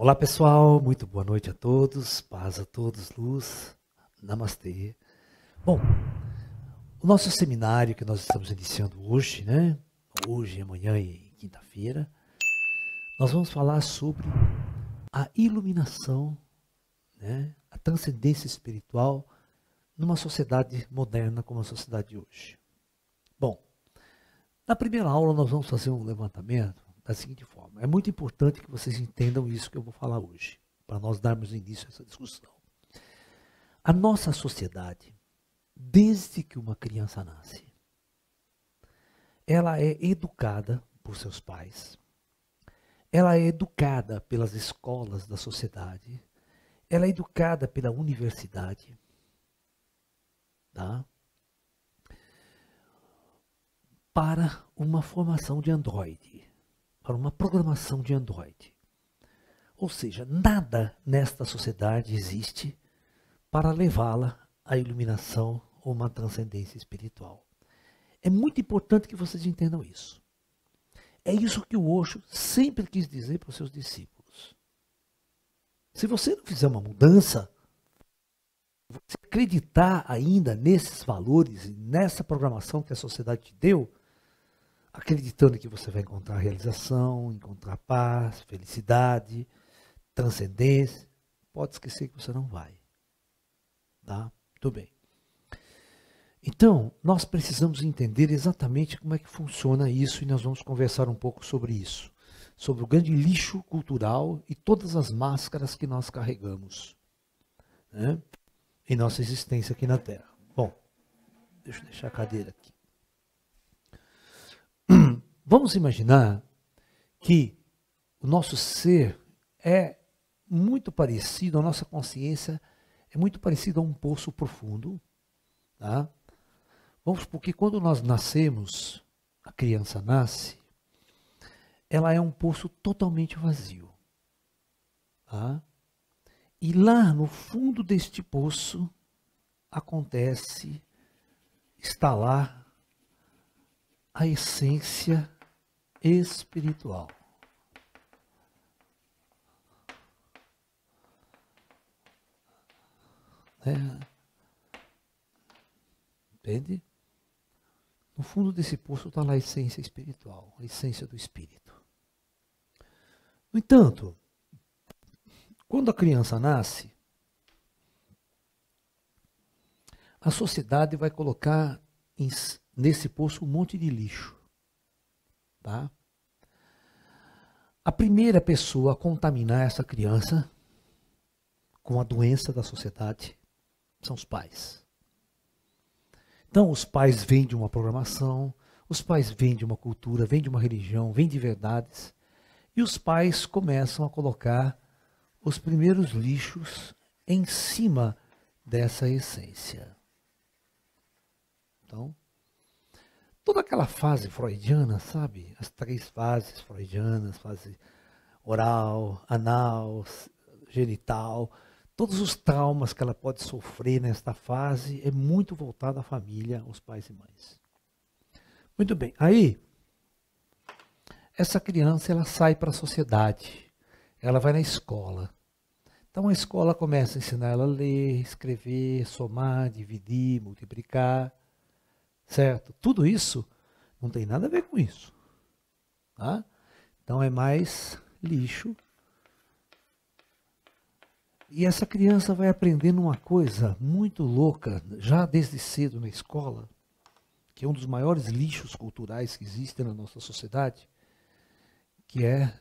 Olá pessoal, muito boa noite a todos, paz a todos, luz, namastê. Bom, o nosso seminário que nós estamos iniciando hoje, né? Hoje, amanhã e quinta-feira, nós vamos falar sobre a iluminação, né? A transcendência espiritual numa sociedade moderna como a sociedade de hoje. Bom, na primeira aula nós vamos fazer um levantamento da seguinte forma. É muito importante que vocês entendam isso que eu vou falar hoje, para nós darmos início a essa discussão. A nossa sociedade, desde que uma criança nasce, ela é educada por seus pais, ela é educada pelas escolas da sociedade, ela é educada pela universidade, tá? Para uma formação de androide, para uma programação de androide. Ou seja, nada nesta sociedade existe para levá-la à iluminação ou uma transcendência espiritual. É muito importante que vocês entendam isso. É isso que o Osho sempre quis dizer para os seus discípulos. Se você não fizer uma mudança, você acreditar ainda nesses valores e nessa programação que a sociedade te deu, acreditando que você vai encontrar realização, encontrar paz, felicidade, transcendência, pode esquecer que você não vai. Tá? Tudo bem. Então, nós precisamos entender exatamente como é que funciona isso e nós vamos conversar um pouco sobre isso. Sobre o grande lixo cultural e todas as máscaras que nós carregamos, né, em nossa existência aqui na Terra. Bom, deixa eu deixar a cadeira aqui. Vamos imaginar que o nosso ser é muito parecido, a nossa consciência é muito parecida a um poço profundo, tá? Vamos, porque quando nós nascemos, a criança nasce, ela é um poço totalmente vazio. Tá? E lá no fundo deste poço está lá a essência espiritual. Né? Entende? No fundo desse poço está lá a essência espiritual, a essência do espírito. No entanto, quando a criança nasce, a sociedade vai colocar nesse poço um monte de lixo. Tá? A primeira pessoa a contaminar essa criança com a doença da sociedade são os pais. Então, os pais vêm de uma programação, os pais vêm de uma cultura, vêm de uma religião, vêm de verdades, e os pais começam a colocar os primeiros lixos em cima dessa essência. Então, toda aquela fase freudiana, sabe? As 3 fases freudianas, fase oral, anal, genital, todos os traumas que ela pode sofrer nesta fase é muito voltado à família, aos pais e mães. Muito bem, aí essa criança ela sai para a sociedade, ela vai na escola. Então a escola começa a ensinar ela a ler, escrever, somar, dividir, multiplicar, certo? Tudo isso não tem nada a ver com isso. Tá? Então é mais lixo. E essa criança vai aprendendo uma coisa muito louca, já desde cedo na escola, que é um dos maiores lixos culturais que existem na nossa sociedade, que é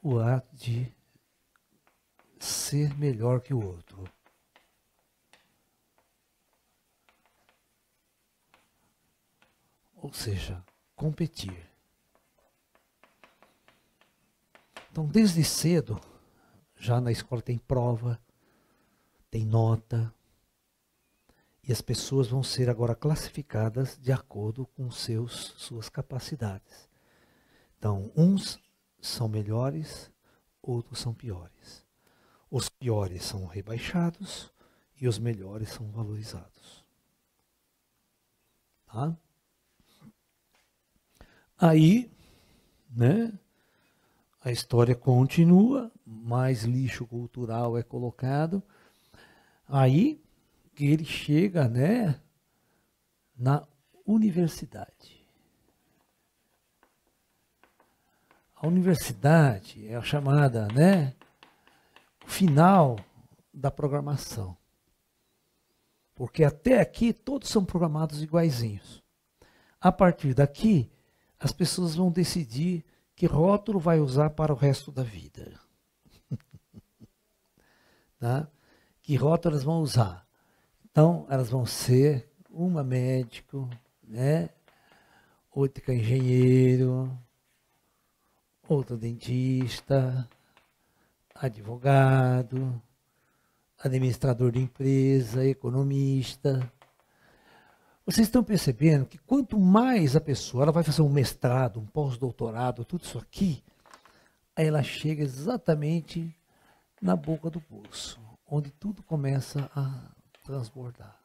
o ato de ser melhor que o outro. Ou seja, competir. Então, desde cedo, já na escola tem prova, tem nota, e as pessoas vão ser agora classificadas de acordo com suas capacidades. Então, uns são melhores, outros são piores. Os piores são rebaixados e os melhores são valorizados. Tá? Aí, né, a história continua, mais lixo cultural é colocado. Aí que ele chega, né, na universidade. A universidade é a chamada, né, final da programação. Porque até aqui todos são programados iguaizinhos. A partir daqui, as pessoas vão decidir que rótulo vai usar para o resto da vida. Tá? Que rótulo elas vão usar? Então, elas vão ser uma médico, né? Outra engenheiro, outra dentista, advogado, administrador de empresa, economista. Vocês estão percebendo que quanto mais a pessoa ela vai fazer um mestrado, um pós-doutorado, tudo isso aqui, aí ela chega exatamente na boca do poço, onde tudo começa a transbordar.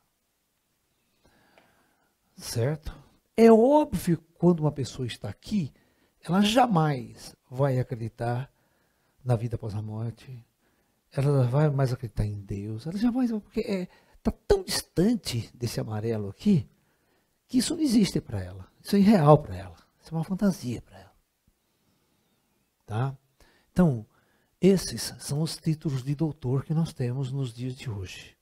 Certo? É óbvio que quando uma pessoa está aqui, ela jamais vai acreditar na vida após a morte, ela não vai mais acreditar em Deus, ela jamais vai, porque está tão distante desse amarelo aqui, que isso não existe para ela, isso é irreal para ela, isso é uma fantasia para ela. Tá? Então, esses são os títulos de doutor que nós temos nos dias de hoje,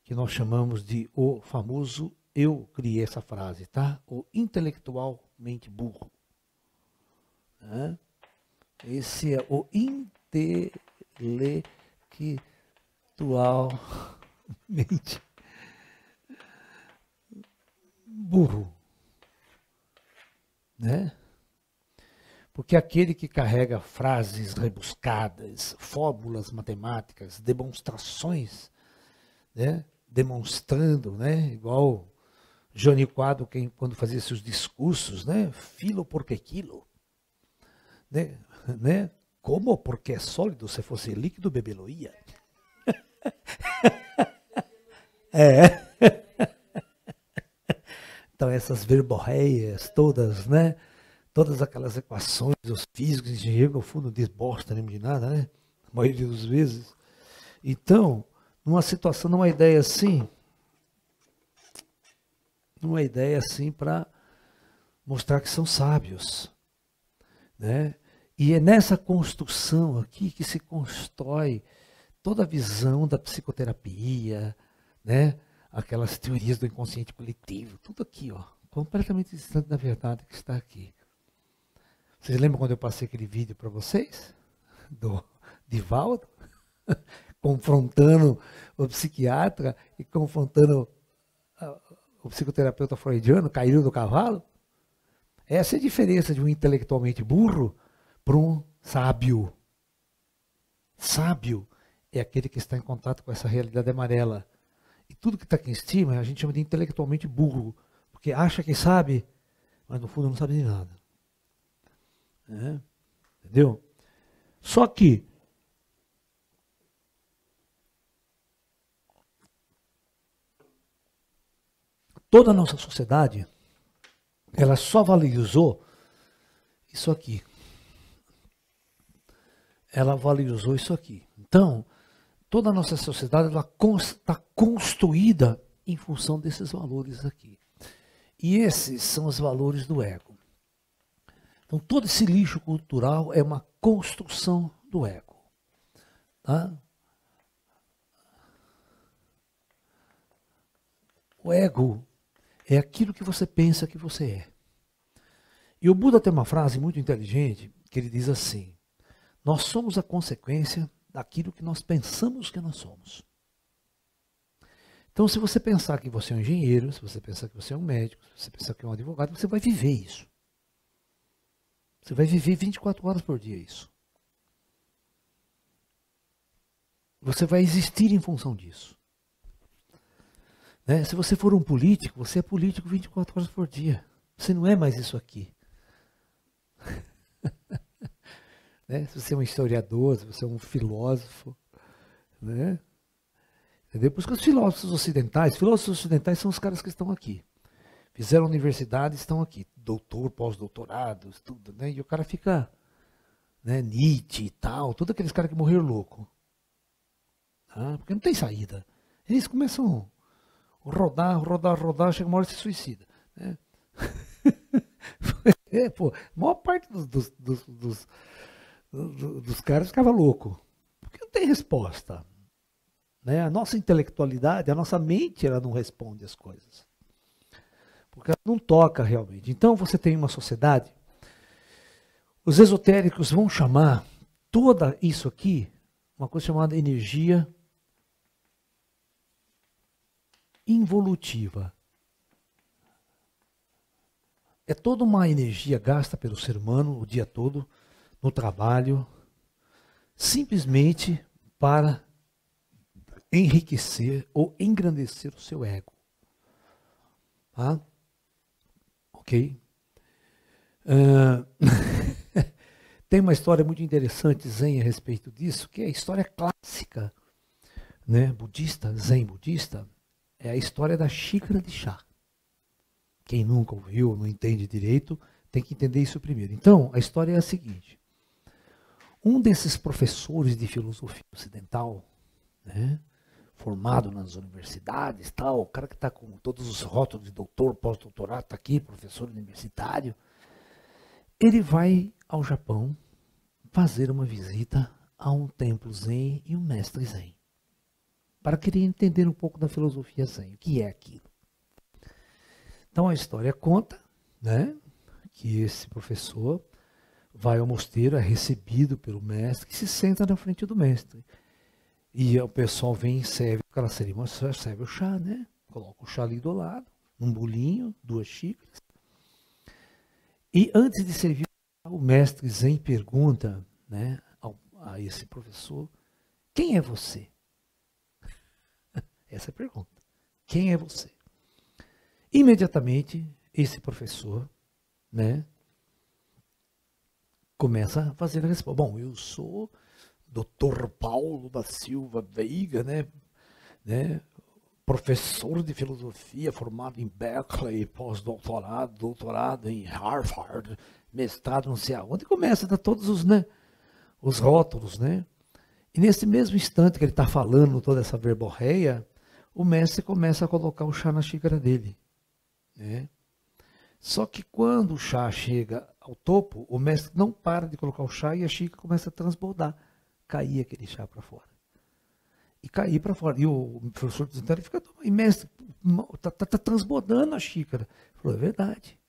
que nós chamamos de o famoso, eu criei essa frase, tá? O intelectualmente burro. Né? Esse é o intelectualmente burro. Né? Porque aquele que carrega frases rebuscadas, fórmulas matemáticas, demonstrações, né? Demonstrando, né? Igual Johnny Quadro, quando fazia seus discursos, né? Filo porque quilo. Né? Como porque é sólido, se fosse líquido, bebeloia. É. Então essas verborreias todas, né? Todas aquelas equações, os físicos, engenheiros, no fundo, não diz bosta nem de nada, né? A maioria das vezes. Então, numa situação, numa ideia assim para mostrar que são sábios, né? E é nessa construção aqui que se constrói toda a visão da psicoterapia, né? Aquelas teorias do inconsciente coletivo, tudo aqui, ó, completamente distante da verdade que está aqui. Vocês lembram quando eu passei aquele vídeo para vocês? Do Divaldo? Confrontando o psiquiatra e confrontando o psicoterapeuta freudiano, caíram do cavalo? Essa é a diferença de um intelectualmente burro para um sábio. Sábio é aquele que está em contato com essa realidade amarela. E tudo que está aqui em cima a gente chama de intelectualmente burro, porque acha que sabe, mas no fundo não sabe de nada. É, entendeu? Só que toda a nossa sociedade, ela só valorizou isso aqui. Ela valorizou isso aqui. Então, toda a nossa sociedade está construída em função desses valores aqui. E esses são os valores do ego. Então, todo esse lixo cultural é uma construção do ego. Tá? O ego é aquilo que você pensa que você é. E o Buda tem uma frase muito inteligente, que ele diz assim: nós somos a consequência daquilo que nós pensamos que nós somos. Então, se você pensar que você é um engenheiro, se você pensar que você é um médico, se você pensar que é um advogado, você vai viver isso. Você vai viver 24 horas por dia isso. Você vai existir em função disso. Né? Se você for um político, você é político 24 horas por dia. Você não é mais isso aqui. Né? Se você é um historiador, se você é um filósofo, né? Entendeu? Por isso que os filósofos ocidentais são os caras que estão aqui. Fizeram universidade, estão aqui. Doutor, pós-doutorado, tudo, né? E o cara fica né, Nietzsche e tal, todos aqueles caras que morreram louco. Tá? Porque não tem saída. Eles começam a rodar, chega uma hora e se suicida. Né? Pô, a maior parte dos caras ficava louco. Porque não tem resposta. Né? A nossa intelectualidade, a nossa mente, ela não responde as coisas. Porque ela não toca realmente. Então você tem uma sociedade, os esotéricos vão chamar toda isso aqui, uma coisa chamada energia involutiva. É toda uma energia gasta pelo ser humano o dia todo, no trabalho, simplesmente para enriquecer ou engrandecer o seu ego. Tá? Ok? Tem uma história muito interessante, Zen, a respeito disso, que é a história clássica, né, budista, Zen budista, é a história da xícara de chá. Quem nunca ouviu, não entende direito, tem que entender isso primeiro. Então, a história é a seguinte. Um desses professores de filosofia ocidental, né, formado nas universidades, tal, o cara que está com todos os rótulos de doutor, pós-doutorado, está aqui, professor universitário, ele vai ao Japão fazer uma visita a um templo Zen e um mestre Zen, para querer entender um pouco da filosofia Zen, o que é aquilo. Então a história conta, né, que esse professor vai ao mosteiro, é recebido pelo mestre, que se senta na frente do mestre. E o pessoal vem e serve aquela cerimônia, serve o chá, né? Coloca o chá ali do lado, num bolinho, 2 xícaras. E antes de servir, o mestre Zen pergunta, né, a esse professor, quem é você? Essa é a pergunta. Quem é você? Imediatamente, esse professor, né, começa a fazer a resposta. Bom, eu sou Dr. Paulo da Silva Veiga, né, professor de filosofia, formado em Berkeley, pós-doutorado, doutorado em Harvard, mestrado não sei aonde, começa a dar todos os, né, os rótulos, né? E nesse mesmo instante que ele está falando toda essa verborreia, o mestre começa a colocar o chá na xícara dele, né? Só que quando o chá chega ao topo, o mestre não para de colocar o chá e a xícara começa a transbordar, cair aquele chá para fora. E cair para fora. E o professor do Zen fica, mestre, está transbordando a xícara. Ele falou, é verdade,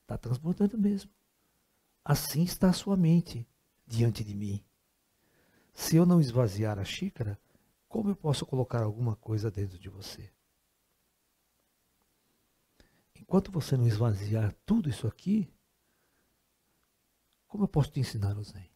está transbordando mesmo. Assim está a sua mente diante de mim. Se eu não esvaziar a xícara, como eu posso colocar alguma coisa dentro de você? Enquanto você não esvaziar tudo isso aqui, como eu posso te ensinar o Zen?